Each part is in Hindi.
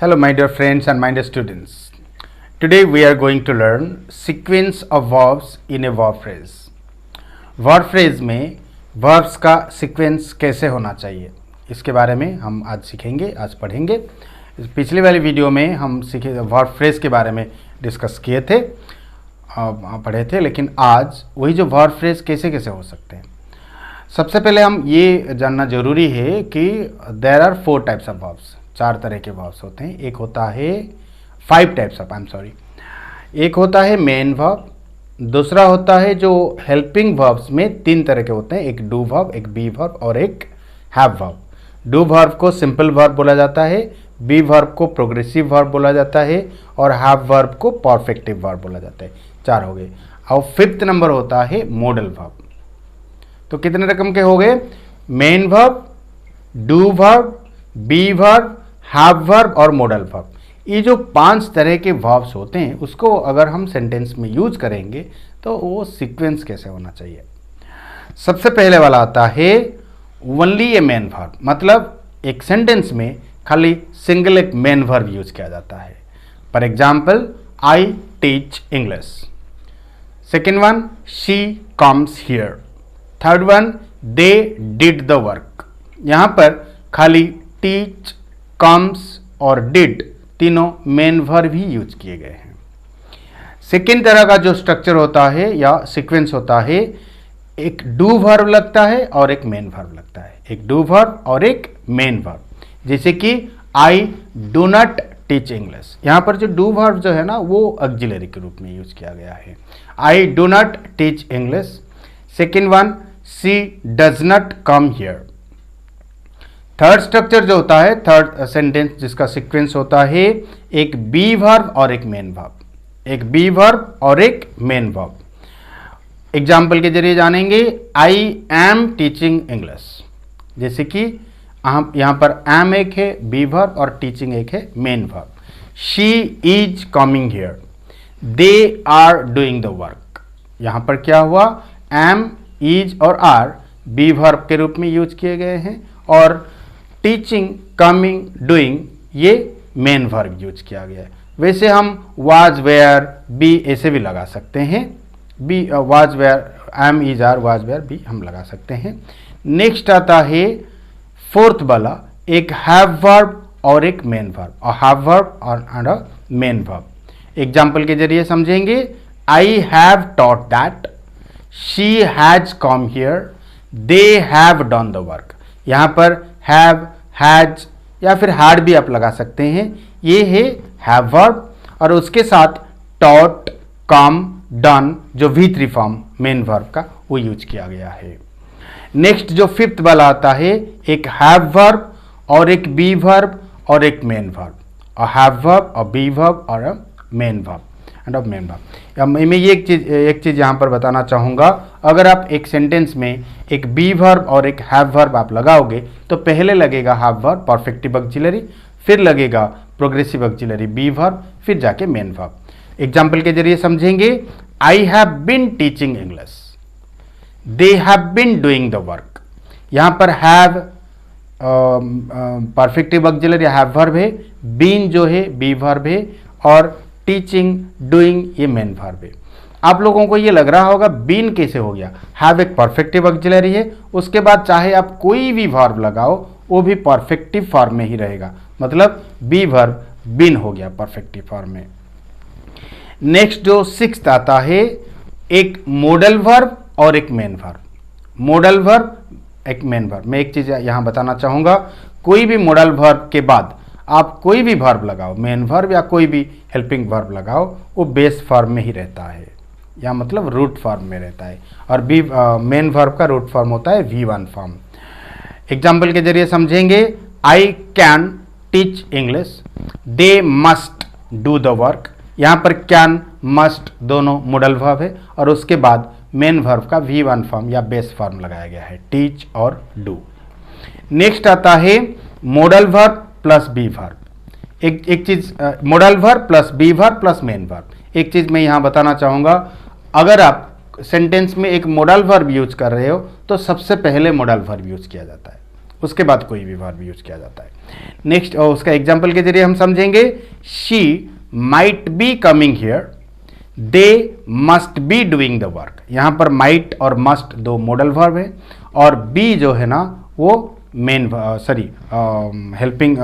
Hello my dear friends and my dear students. Today we are going to learn sequence of verbs in a verb phrase. Verb phrase में verbs का sequence कैसे होना चाहिए इसके बारे में हम आज सीखेंगे, आज पढ़ेंगे। पिछली वाली वीडियो में हम सीखे verb phrase के बारे में डिस्कस किए थे, पढ़े थे, लेकिन आज वही जो verb phrase कैसे कैसे हो सकते हैं। सबसे पहले हम ये जानना जरूरी है कि there are 4 types of verbs, 4 तरह के वर्ब्स होते हैं। एक होता है 5 टाइप्स ऑफ, एक होता है मेन वर्ब, दूसरा होता है जो हेल्पिंग वर्ब्स में 3 तरह के होते हैं, एक डू वर्ब, एक बी वर्ब और एक हैव वर्ब। डू वर्ब को सिंपल वर्ब बोला जाता है, बी वर्ब को प्रोग्रेसिव वर्ब बोला जाता है और हैव वर्ब को परफेक्टिव वर्ब बोला जाता है। 4 हो गए। और 5th नंबर होता है मॉडल वर्ब। तो कितने रकम के हो गए? Main verb, do verb, be verb, have verb और मॉडल वर्ब। ये जो 5 तरह के वर्ब्स होते हैं उसको अगर हम सेंटेंस में यूज करेंगे तो वो सीक्वेंस कैसे होना चाहिए। सबसे पहले वाला आता है ओनली ए मेन वर्ब, मतलब एक सेंटेंस में खाली सिंगल एक मेन वर्ब यूज किया जाता है। For example, I teach English. Second one, she comes here. Third one, they did the work. यहाँ पर खाली टीच, कम्स और डिड तीनों मेन वर्ब ही यूज किए गए हैं। सेकेंड तरह का जो स्ट्रक्चर होता है या सीक्वेंस होता है, एक डू वर्ब लगता है और एक मेन वर्ब लगता है, एक डू वर्ब और एक मेन वर्ब। जैसे कि I do not teach English, यहाँ पर जो डू वर्ब जो है ना वो ऑक्सिलरी के रूप में यूज किया गया है। I do not teach English. Second one, she does not come here. Third structure जो होता है, थर्ड सेंटेंस जिसका सीक्वेंस होता है, एक बी वर्ब और एक मेन वर्ब, एक बी वर्ब और एक मेन वर्ब। एग्जाम्पल के जरिए जानेंगे, आई एम टीचिंग इंग्लिश। जैसे कि हम यहाँ पर एम एक है बी वर्ब और टीचिंग एक है main verb. She is coming here, they are doing the work. यहाँ पर क्या हुआ, एम, इज और आर बी वर्ब के रूप में यूज किए गए हैं और टीचिंग, कमिंग, डूइंग ये मेन वर्ब यूज किया गया है। वैसे हम वाज, वेयर, बी ऐसे भी लगा सकते हैं। Be was, were, am, is, are, was, were be हम लगा सकते हैं। नेक्स्ट आता है 4th वाला, एक हैव वर्ब और एक मेन वर्ब, और हैव वर्ब और मेन वर्ब। एग्जाम्पल के जरिए समझेंगे, I have taught that, she has come here, they have done the work. यहाँ पर हैव, हैज या फिर हैड भी आप लगा सकते हैं। ये है हैव वर्ब और उसके साथ टॉट, कम, डन जो V3 फॉर्म मेन वर्ब का वो यूज किया गया है। नेक्स्ट जो 5th वाला आता है, एक हैव वर्ब और एक बी वर्ब और एक मेन वर्ब, और हैव वर्ब और बी वर्ब और main verb end of main verb. मैं ये एक चीज़ यहाँ पर बताना चाहूँगा, अगर आप एक सेंटेंस में एक बी वर्ब और एक हैव वर्ब आप लगाओगे तो पहले लगेगा हैव वर्ब परफेक्टिव ऑक्सिलरी, फिर लगेगा प्रोग्रेसिव ऑक्सिलरी बी वर्ब, फिर जाके मेन वर्ब। एग्जाम्पल के जरिए समझेंगे, I have been teaching English, they have been doing the work. यहाँ पर have perfective auxiliary have verb है, बीन जो है बी वर्ब है और टीचिंग, डूइंग ये मेन वर्ब है। आप लोगों को ये लग रहा होगा बीन कैसे हो गया, हैव एक परफेक्टिव ऑक्सिलरी है, उसके बाद चाहे आप कोई भी वर्ब लगाओ वो भी परफेक्टिव फॉर्म में ही रहेगा, मतलब बी वर्ब बीन हो गया परफेक्टिव फॉर्म में। नेक्स्ट जो 6th आता है, एक मॉडल वर्ब और एक मेन वर्ब। मॉडल वर्ब, एक मेन वर्ब। मैं एक चीज़ यहाँ बताना चाहूँगा, कोई भी मॉडल वर्ब के बाद आप कोई भी वर्ब लगाओ, मेन वर्ब या कोई भी हेल्पिंग वर्ब लगाओ, वो बेस फॉर्म में ही रहता है, या मतलब रूट फॉर्म में रहता है, और बी मेन वर्ब का रूट फॉर्म होता है V1 फॉर्म। एग्जाम्पल के जरिए समझेंगे, I can teach English, they must do the work. यहाँ पर कैन, मस्ट दोनों मॉडल वर्ब है और उसके बाद मेन वर्ब का V1 फॉर्म या बेस फॉर्म लगाया गया है, टीच और डू। नेक्स्ट आता है modal verb plus be verb. एक चीज़, modal verb plus be verb plus main verb. एक चीज़ मैं यहाँ बताना चाहूँगा, अगर आप सेंटेंस में एक मॉडल वर्ब यूज कर रहे हो तो सबसे पहले मॉडल वर्ब यूज किया जाता है। उसके बाद कोई भी वर्ब यूज किया जाता है। नेक्स्ट उसका एग्जाम्पल के जरिए हम समझेंगे, she might be coming here, they must be doing the work. यहाँ पर माइट और मस्ट दो मॉडल वर्ब है और बी जो है ना वो मेन हेल्पिंग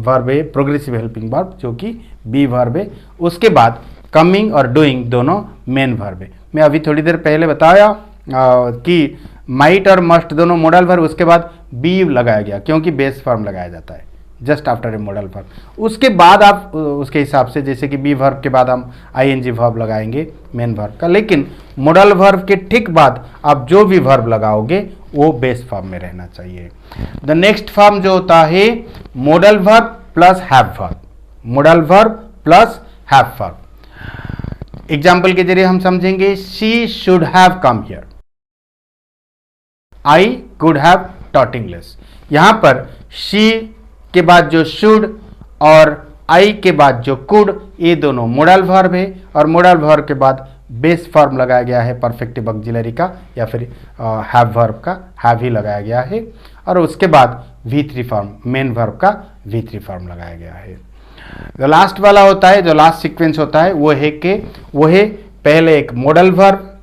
वर्ब है, प्रोग्रेसिव हेल्पिंग वर्ब जो कि बी वर्ब है। उसके बाद कमिंग और डूइंग दोनों मेन वर्ब है। मैं अभी थोड़ी देर पहले बताया कि माइट और मस्ट दोनों मॉडल वर्ब, उसके बाद बी लगाया गया क्योंकि बेस फॉर्म लगाया जाता है just after a modal verb. उसके बाद आप उसके हिसाब से, जैसे कि बी वर्ब के बाद हम आईएनजी वर्ब लगाएंगे मेन वर्ब का, लेकिन मॉडल वर्ब के ठीक बाद आप जो भी वर्ब लगाओगे वो बेस फॉर्म में रहना चाहिए। द नेक्स्ट फॉर्म जो होता है modal verb plus have verb, model verb plus have verb. Example के जरिए हम समझेंगे, she should have come here, I could have taught English. यहां पर शी के बाद जो शुड और आई के बाद जो कुड, ये दोनों मॉडल वर्ब है और मॉडल वर्ब के बाद बेस फॉर्म लगाया गया है परफेक्टिव ऑक्सिलरी का या फिर हैव वर्ब का, हैव ही लगाया गया है। और उसके बाद V3 फॉर्म, मेन वर्ब का V3 फॉर्म लगाया गया है। जो लास्ट वाला होता है, जो लास्ट सीक्वेंस होता है वो है पहले एक मॉडल वर्ब,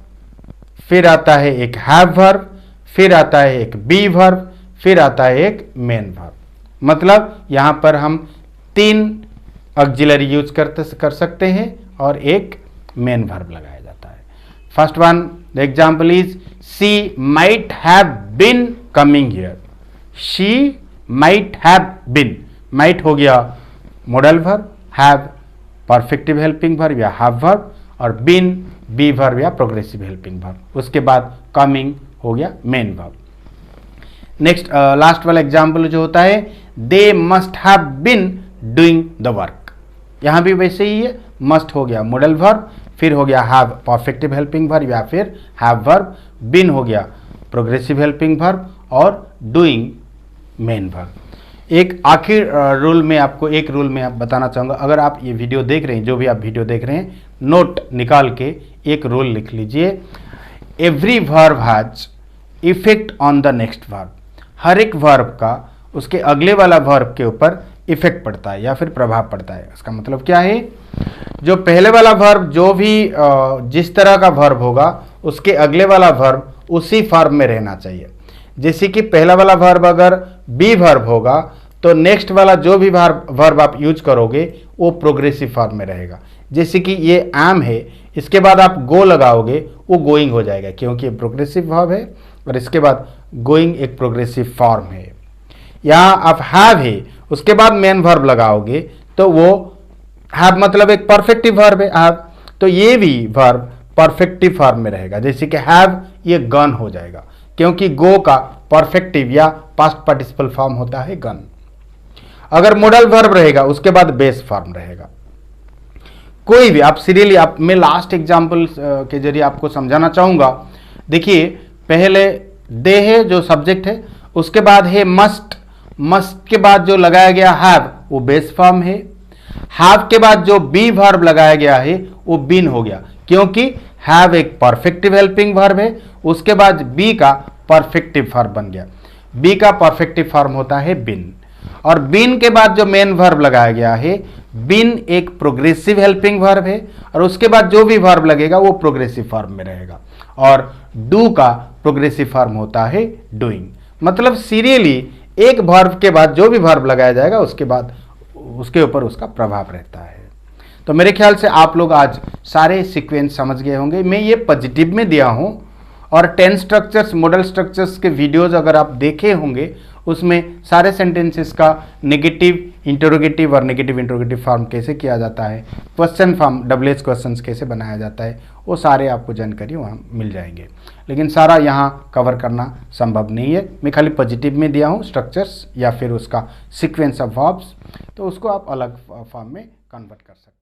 फिर आता है एक हैव वर्ब, फिर आता है एक बी वर्ब, फिर आता है एक मेन वर्ब। मतलब यहां पर हम 3 ऑक्सिलरी यूज कर सकते हैं और एक मेन वर्ब लगाया जाता है। First one, the example is, she might have been coming here. She might have been, might हो गया modal verb, have perfective helping verb या हैव वर्ब, और बीन बी वर्ब या प्रोग्रेसिव हेल्पिंग वर्ब। उसके बाद कमिंग हो गया मेन वर्ब। नेक्स्ट लास्ट वाला एग्जाम्पल जो होता है, they must have been doing the work. यहां भी वैसे ही है, मस्ट हो गया मॉडल वर्ब, फिर हो गया हैव परफेक्टिव हेल्पिंग वर्ब या फिर हैव वर्ब, बीन हो गया प्रोग्रेसिव हेल्पिंग वर्ब और डूइंग मेन वर्ब। एक आखिर रूल में आपको एक रूल में आप बताना चाहूँगा, अगर आप ये वीडियो देख रहे हैं, जो भी आप वीडियो देख रहे हैं, नोट निकाल के एक रूल लिख लीजिए, every verb has effect on the next verb. हर एक वर्ब का उसके अगले वाला वर्ब के ऊपर इफेक्ट पड़ता है या फिर प्रभाव पड़ता है। इसका मतलब क्या है, जो पहले वाला वर्ब जो भी जिस तरह का वर्ब होगा उसके अगले वाला वर्ब उसी फॉर्म में रहना चाहिए। जैसे कि पहला वाला वर्ब अगर बी वर्ब होगा तो नेक्स्ट वाला जो भी वर्ब आप यूज करोगे वो प्रोग्रेसिव फॉर्म में रहेगा। जैसे कि ये एम है, इसके बाद आप गो लगाओगे वो गोइंग हो जाएगा क्योंकि ये प्रोग्रेसिव वर्ब है, और इसके बाद गोइंग एक प्रोग्रेसिव फॉर्म है। यहाँ आप हैव है, उसके बाद मेन वर्ब लगाओगे तो वो हैव मतलब एक परफेक्टिव वर्ब है हैव, तो ये भी वर्ब परफेक्टिव फॉर्म में रहेगा। जैसे कि हैव ये गन हो जाएगा क्योंकि गो का परफेक्टिव या पास्ट पार्टिसिपल फॉर्म होता है गन। अगर मॉडल वर्ब रहेगा उसके बाद बेस फॉर्म रहेगा। कोई भी आप सीरियली आप, मैं लास्ट एग्जांपल के जरिए आपको समझाना चाहूंगा। देखिए पहले दे है जो सब्जेक्ट है, उसके बाद है मस्ट, मस्ट के बाद जो लगाया गया हैव वो बेस फॉर्म है। हैव के बाद जो बी वर्ब लगाया गया है वो बीन हो गया क्योंकि हैव एक परफेक्टिव हेल्पिंग वर्ब है, उसके बाद बी का परफेक्टिव वर्ब बन गया। बी का परफेक्टिव फॉर्म होता है बिन, और बिन के बाद जो मेन वर्ब लगाया गया है, बिन एक प्रोग्रेसिव हेल्पिंग वर्ब है और उसके बाद जो भी वर्ब लगेगा वो प्रोग्रेसिव फॉर्म में रहेगा, और डू का प्रोग्रेसिव फॉर्म होता है डूइंग। मतलब सीरियली एक वर्ब के बाद जो भी वर्ब लगाया जाएगा उसके बाद उसके ऊपर उसका प्रभाव रहता है। तो मेरे ख्याल से आप लोग आज सारे सीक्वेंस समझ गए होंगे। मैं ये पॉजिटिव में दिया हूँ, और 10 स्ट्रक्चर्स मॉडल स्ट्रक्चर्स के वीडियोज अगर आप देखे होंगे उसमें सारे सेंटेंसेस का नेगेटिव इंटरोगेटिव और नेगेटिव इंटरोगेटिव फॉर्म कैसे किया जाता है, क्वेश्चन फॉर्म डबल क्वेश्चंस कैसे बनाया जाता है, वो सारे आपको जानकारी वहाँ मिल जाएंगे। लेकिन सारा यहाँ कवर करना संभव नहीं है, मैं खाली पॉजिटिव में दिया हूँ स्ट्रक्चर्स या फिर उसका सीक्वेंस ऑफ वर्ब्स, तो उसको आप अलग फॉर्म में कन्वर्ट कर सकते हैं।